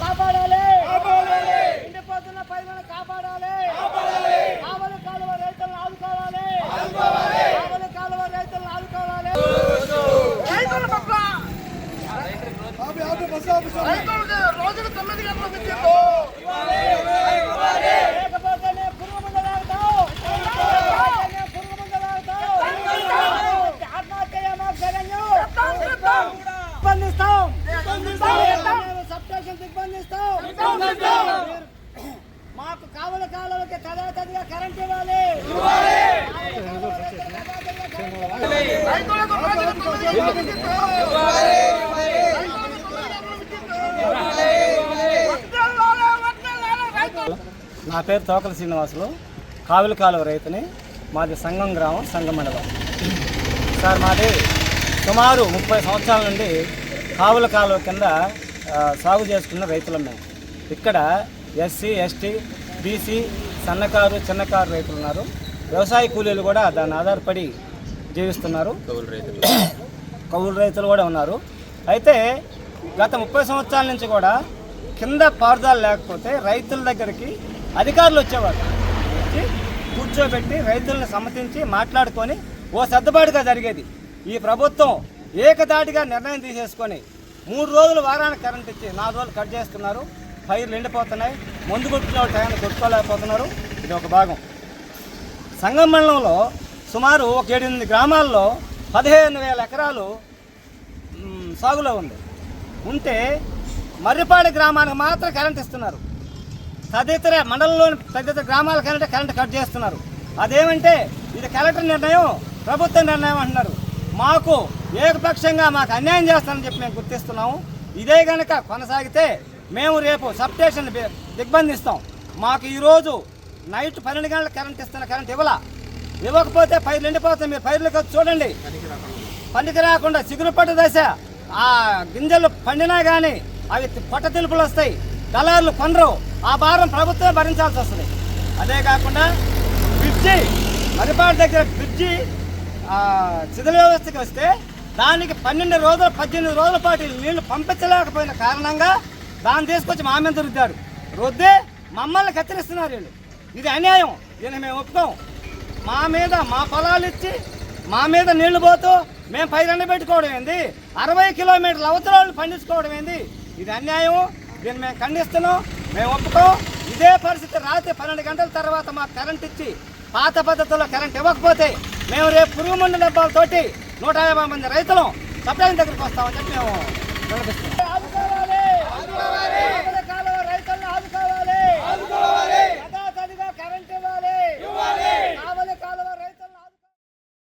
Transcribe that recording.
కాపాడాలి, ఎండిపోతున్న పైరులను కాపాడాలి, కావలి కాలువ రైతులను ఆదుకోవాలి, కావలి కాలువ రైతులను ఆదుకోవాలి. రైతుల పట్ల రైతులకు రోజుకు 9 గంటల విద్యుత్ లేకపోతేనే పురుగు మందు తాగుతావు, పురుగు మందు తాగుతావు, ఆత్మహత్య దిగ్బంధిస్తాం. మాకు కావలి కాలువలకి తదిగా కరెంట్ ఇవ్వాలి. నా పేరు తోకల శ్రీనివాసులు, కావలి కాలువ రైతుని. మాది సంగం గ్రామం, సంగం మండలం. సార్ మాది సుమారు 30 సంవత్సరాల నుండి కావలి కాలువ కింద సాగు చేసుకున్న రైతులం మేము. ఇక్కడ ఎస్సీ, ఎస్టీ, బీసీ, సన్నకారు, చిన్నకారు రైతులు ఉన్నారు. వ్యవసాయ కూలీలు కూడా దాన్ని ఆధారపడి జీవిస్తున్నారు. కౌలు రైతులు కూడా ఉన్నారు. అయితే గత 30 సంవత్సరాల నుంచి కూడా కింద పారుదల లేకపోతే రైతుల దగ్గరికి అధికారులు వచ్చేవారు. వచ్చి కూర్చోబెట్టి రైతులను సమ్మతించి మాట్లాడుకొని ఓ సర్దుబాటుగా జరిగేది. ఈ ప్రభుత్వం ఏకదాటిగా నిర్ణయం తీసేసుకొని 3 రోజులు వారానికి కరెంట్ ఇచ్చి 4 రోజులు కట్ చేస్తున్నారు. పైర్లు ఎండిపోతున్నాయి. మందు కొట్టుకునే టైంని కొట్టుకోలేకపోతున్నారు. ఇది ఒక భాగం. సంగం మండలంలో సుమారు 7-8 గ్రామాల్లో 15,000 ఎకరాలు సాగులో ఉంటే మర్రిపాడి గ్రామానికి మాత్రం కరెంట్ ఇస్తున్నారు. తదితర మండలంలోని తదితర గ్రామాల కరెంట్ కట్ చేస్తున్నారు. అదేమంటే ఇది కలెక్టర్ నిర్ణయం, ప్రభుత్వ నిర్ణయం అంటున్నారు. మాకు ఏకపక్షంగా మాకు అన్యాయం చేస్తానని చెప్పి మేము గుర్తిస్తున్నాము. ఇదే కనుక కొనసాగితే మేము రేపు సబ్ స్టేషన్ దిగ్బంధిస్తాం. మాకు ఈరోజు నైట్ 12 గంటలకు కరెంట్ ఇస్తున్న కరెంట్ ఇవ్వకపోతే పైర్లు ఎండిపోతాయి. మీరు పైర్లకు చూడండి, పనికి రాకుండా చిగురు పట్టు దశ, ఆ గింజలు పండినా కానీ అవి పొట్ట తెలుపులు వస్తాయి, దళారులు కొనరు. ఆ భారం ప్రభుత్వమే భరించాల్సి వస్తుంది. అదే కాకుండా బ్రిడ్జి, మరిపాటి దగ్గర బ్రిడ్జి శిథిల వ్యవస్థకి వస్తే దానికి 12 రోజులు 18 రోజుల పాటు నీళ్లు పంపించలేకపోయిన కారణంగా దాన్ని తీసుకొచ్చి మా మీద రుద్ది మమ్మల్ని కత్తిరిస్తున్నారు వీళ్ళు. ఇది అన్యాయం. దీన్ని మేము ఒప్పుకోం. మా పొలాలు ఇచ్చి మా మీద నీళ్లు పోతూ మేము పైరన్న పెట్టుకోవడం ఏంది, 60 కిలోమీటర్ల అవతరాలు పండించుకోవడం ఏంది? ఇది అన్యాయం. దీన్ని మేము ఖండిస్తున్నాం. మేము ఒప్పుకోం. ఇదే పరిస్థితి రాత్రి 12 గంటల తర్వాత మాకు కరెంట్ ఇచ్చి పాత పద్ధతిలో కరెంట్ ఇవ్వకపోతే మేము రేపు పురుగు మందు డబ్బాలతోటి 150 మంది రైతులు సప్లై దగ్గరికి వస్తామని చెప్పి మేము నిలబిస్తున్నాం.